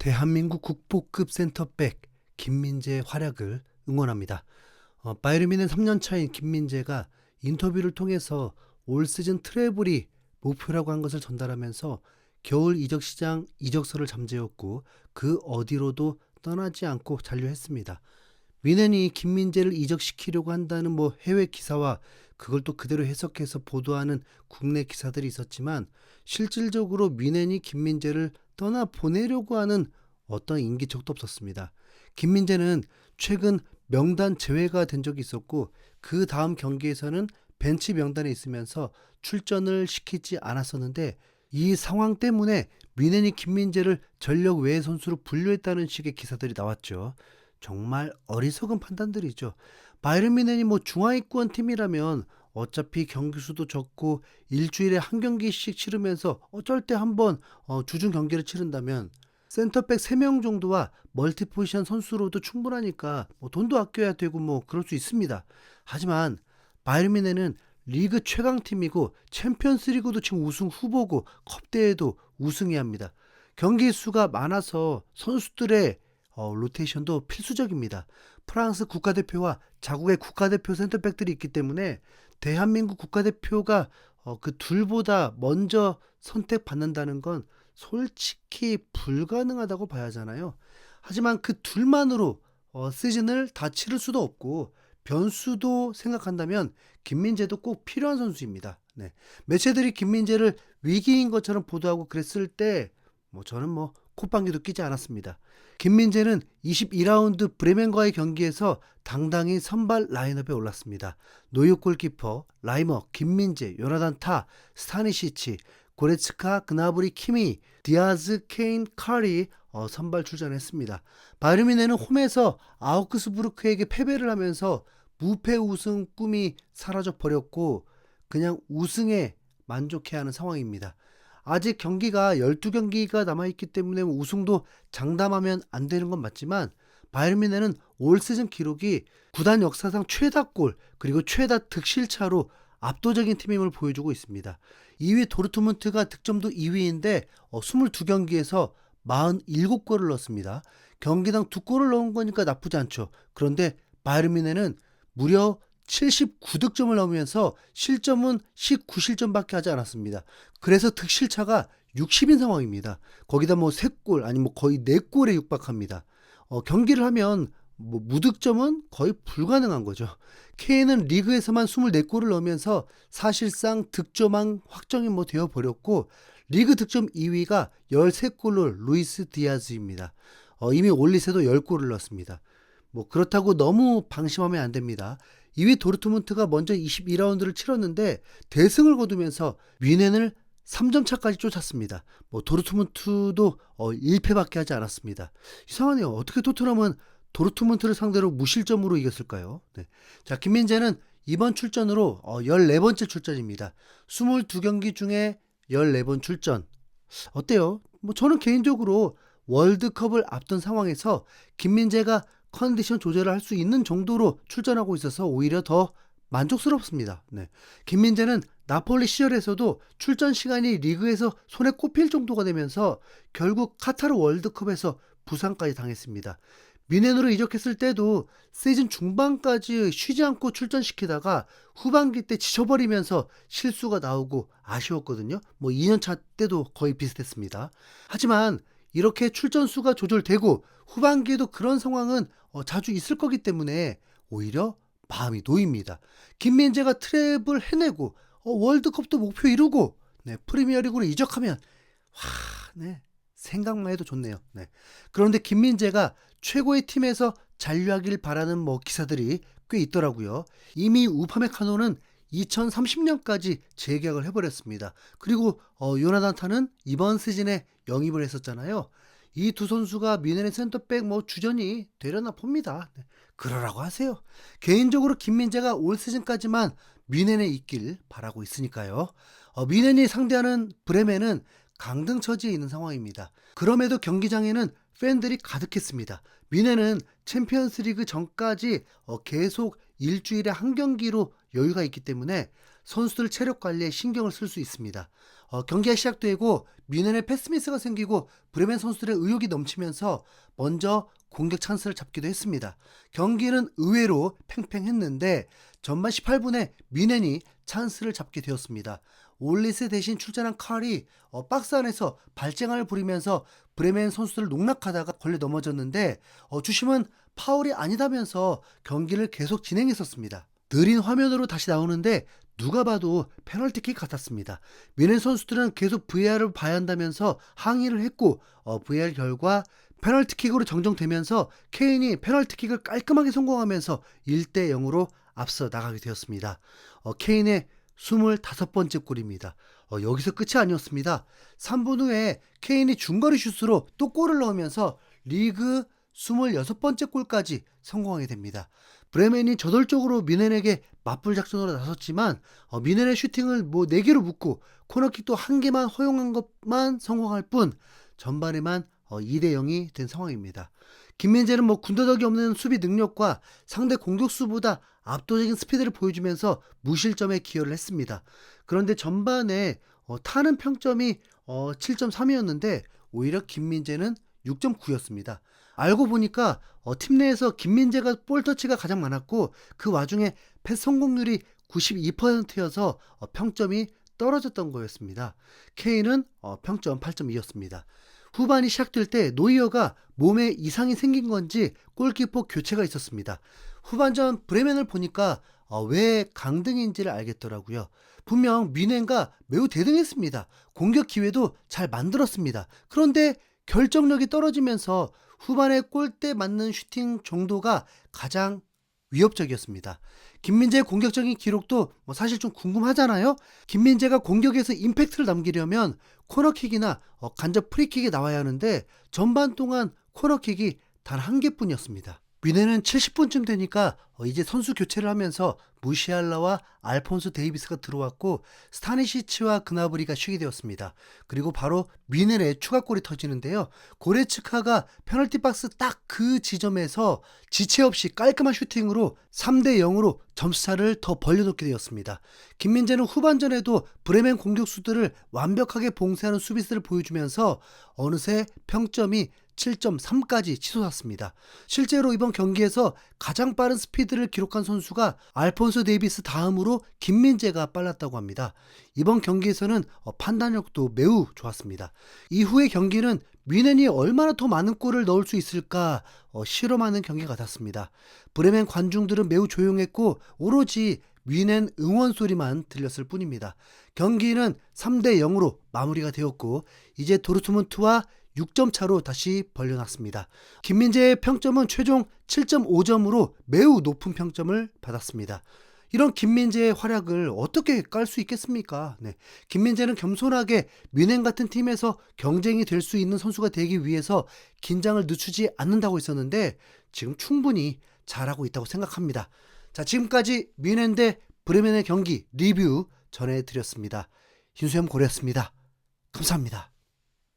대한민국 국보급 센터백 김민재의 활약을 응원합니다. 바이에른 뮌헨 3년 차인 김민재가 인터뷰를 통해서 올 시즌 트래블이 목표라고 한 것을 전달하면서 겨울 이적 시장 이적설을 잠재웠고 그 어디로도 떠나지 않고 잔류했습니다. 뮌헨이 김민재를 이적시키려고 한다는 해외 기사와 그걸 또 그대로 해석해서 보도하는 국내 기사들이 있었지만 실질적으로 뮌헨이 김민재를 떠나 보내려고 하는 어떤 인기척도 없었습니다. 김민재는 최근 명단 제외가 된 적이 있었고 그 다음 경기에서는 벤치 명단에 있으면서 출전을 시키지 않았었는데 이 상황 때문에 뮌헨이 김민재를 전력 외의 선수로 분류했다는 식의 기사들이 나왔죠. 정말 어리석은 판단들이죠. 바이에른 뮌헨이 중하위권 팀이라면 어차피 경기 수도 적고 일주일에 한 경기씩 치르면서 어쩔 때 한번 주중 경기를 치른다면 센터백 3명 정도와 멀티포지션 선수로도 충분하니까 돈도 아껴야 되고 그럴 수 있습니다. 하지만 바이에른 뮌헨은 리그 최강팀이고 챔피언스리그도 지금 우승 후보고 컵대회도 우승해야 합니다. 경기 수가 많아서 선수들의 로테이션도 필수적입니다. 프랑스 국가대표와 자국의 국가대표 센터백들이 있기 때문에 대한민국 국가대표가 그 둘보다 먼저 선택받는다는 건 솔직히 불가능하다고 봐야 하잖아요. 하지만 그 둘만으로 시즌을 다 치를 수도 없고 변수도 생각한다면 김민재도 꼭 필요한 선수입니다. 네. 매체들이 김민재를 위기인 것처럼 보도하고 그랬을 때 저는 콧방귀도 끼지 않았습니다. 김민재는 22라운드 브레멘과의 경기에서 당당히 선발 라인업에 올랐습니다. 노유 골키퍼, 라이머, 김민재, 요나단 타, 스타니시치, 고레츠카, 그나브리, 키미, 디아즈, 케인, 카리 선발 출전했습니다. 바이에른 뮌헨은 홈에서 아우크스부르크에게 패배를 하면서 무패 우승 꿈이 사라져 버렸고 그냥 우승에 만족해야 하는 상황입니다. 아직 경기가 12경기가 남아있기 때문에 우승도 장담하면 안 되는 건 맞지만 바이에른 뮌헨은 올 시즌 기록이 구단 역사상 최다골 그리고 최다 득실차로 압도적인 팀임을 보여주고 있습니다. 2위 도르트문트가 득점도 2위인데 22경기에서 47골을 넣었습니다. 경기당 2골을 넣은 거니까 나쁘지 않죠. 그런데 바이에른 뮌헨은 무려 79득점을 넣으면서 실점은 19실점밖에 하지 않았습니다. 그래서 득실차가 60인 상황입니다. 거기다 3골 아니 거의 4골에 육박합니다. 경기를 하면 무득점은 거의 불가능한 거죠. 케인은 리그에서만 24골을 넣으면서 사실상 득점왕 확정이 되어 버렸고 리그 득점 2위가 13골로 루이스 디아즈입니다. 이미 올리세도 10골을 넣었습니다. 그렇다고 너무 방심하면 안 됩니다. 2위 도르트문트가 먼저 22라운드를 치렀는데 대승을 거두면서 뮌헨을 3점 차까지 쫓았습니다. 도르트문트도 1패밖에 하지 않았습니다. 이상하네요. 어떻게 토트넘은 도르트문트를 상대로 무실점으로 이겼을까요? 네. 자, 김민재는 이번 출전으로 14번째 출전입니다. 22경기 중에 14번 출전. 어때요? 저는 개인적으로 월드컵을 앞둔 상황에서 김민재가 컨디션 조절을 할 수 있는 정도로 출전하고 있어서 오히려 더 만족스럽습니다. 네. 김민재는 나폴리 시절에서도 출전 시간이 리그에서 손에 꼽힐 정도가 되면서 결국 카타르 월드컵에서 부상까지 당했습니다. 뮌헨으로 이적했을 때도 시즌 중반까지 쉬지 않고 출전시키다가 후반기 때 지쳐버리면서 실수가 나오고 아쉬웠거든요. 2년차 때도 거의 비슷했습니다. 하지만 이렇게 출전 수가 조절되고 후반기에도 그런 상황은 자주 있을 거기 때문에 오히려 마음이 놓입니다. 김민재가 트랩을 해내고 월드컵도 목표 이루고 프리미어리그로 이적하면 생각만 해도 좋네요. 그런데 김민재가 최고의 팀에서 잔류하길 바라는 기사들이 꽤 있더라고요. 이미 우파메카노는 2030년까지 재계약을 해버렸습니다. 그리고 요나단 타는 이번 시즌에 영입을 했었잖아요. 이 두 선수가 뮌헨의 센터백 주전이 되려나 봅니다. 그러라고 하세요. 개인적으로 김민재가 올 시즌까지만 뮌헨에 있길 바라고 있으니까요. 뮌헨이 상대하는 브레멘은 강등 처지에 있는 상황입니다. 그럼에도 경기장에는 팬들이 가득했습니다. 뮌헨은 챔피언스리그 전까지 계속 일주일에 한 경기로 여유가 있기 때문에 선수들 체력 관리에 신경을 쓸 수 있습니다. 경기가 시작되고 뮌헨에 패스미스가 생기고 브레멘 선수들의 의욕이 넘치면서 먼저 공격 찬스를 잡기도 했습니다. 경기는 의외로 팽팽했는데 전반 18분에 뮌헨이 찬스를 잡게 되었습니다. 올리스 대신 출전한 칼이 박스 안에서 발쟁을 부리면서 브레멘 선수들을 농락하다가 걸려 넘어졌는데 주심은 파울이 아니다면서 경기를 계속 진행했었습니다. 느린 화면으로 다시 나오는데 누가 봐도 페널티킥 같았습니다. 뮌헨 선수들은 계속 VAR을 봐야 한다면서 항의를 했고 VAR 결과 페널티킥으로 정정되면서 케인이 페널티킥을 깔끔하게 성공하면서 1대 0으로 앞서 나가게 되었습니다. 케인의 25번째 골입니다. 여기서 끝이 아니었습니다. 3분 후에 케인이 중거리 슛으로 또 골을 넣으면서 리그 26번째 골까지 성공하게 됩니다. 브레멘이 저돌적으로 뮌헨에게 맞불 작전으로 나섰지만 뮌헨의 슈팅을 4개로 묶고 코너킥도 1개만 허용한 것만 성공할 뿐 전반에만 2대 0이 된 상황입니다. 김민재는 군더더기 없는 수비 능력과 상대 공격수보다 압도적인 스피드를 보여주면서 무실점에 기여를 했습니다. 그런데 전반에 타는 평점이 7.3이었는데 오히려 김민재는 6.9였습니다. 알고 보니까 팀 내에서 김민재가 볼터치가 가장 많았고 그 와중에 패스 성공률이 92%여서 평점이 떨어졌던 거였습니다. 케인은 평점 8.2였습니다. 후반이 시작될 때 노이어가 몸에 이상이 생긴 건지 골키퍼 교체가 있었습니다. 후반전 브레멘을 보니까 왜 강등인지를 알겠더라고요. 분명 뮌헨과 매우 대등했습니다. 공격 기회도 잘 만들었습니다. 그런데 결정력이 떨어지면서 후반에 골대 맞는 슈팅 정도가 가장 위협적이었습니다. 김민재의 공격적인 기록도 사실 좀 궁금하잖아요. 김민재가 공격에서 임팩트를 남기려면 코너킥이나 간접 프리킥이 나와야 하는데 전반 동안 코너킥이 단 1개뿐이었습니다. 뮌헨은 70분쯤 되니까 이제 선수 교체를 하면서 무시알라와 알폰소 데이비스가 들어왔고 스타니시치와 그나브리가 쉬게 되었습니다. 그리고 바로 뮌헨의 추가골이 터지는데요. 고레츠카가 페널티 박스 딱 그 지점에서 지체 없이 깔끔한 슈팅으로 3대 0으로 점수차를 더 벌려놓게 되었습니다. 김민재는 후반전에도 브레멘 공격수들을 완벽하게 봉쇄하는 수비수를 보여주면서 어느새 평점이 7.3까지 치솟았습니다. 실제로 이번 경기에서 가장 빠른 스피드를 기록한 선수가 알폰소 데이비스 다음으로 김민재가 빨랐다고 합니다. 이번 경기에서는 판단력도 매우 좋았습니다. 이후의 경기는 뮌헨이 얼마나 더 많은 골을 넣을 수 있을까 실험하는 경기 같았습니다. 브레멘 관중들은 매우 조용했고 오로지 뮌헨 응원 소리만 들렸을 뿐입니다. 경기는 3대 0으로 마무리가 되었고 이제 도르트문트와 6점 차로 다시 벌려놨습니다. 김민재의 평점은 최종 7.5점으로 매우 높은 평점을 받았습니다. 이런 김민재의 활약을 어떻게 깔 수 있겠습니까? 김민재는 겸손하게 뮌헨 같은 팀에서 경쟁이 될 수 있는 선수가 되기 위해서 긴장을 늦추지 않는다고 했었는데 지금 충분히 잘하고 있다고 생각합니다. 자, 지금까지 뮌헨 대 브레멘의 경기 리뷰 전해드렸습니다. hinsu염고래였습니다. 감사합니다.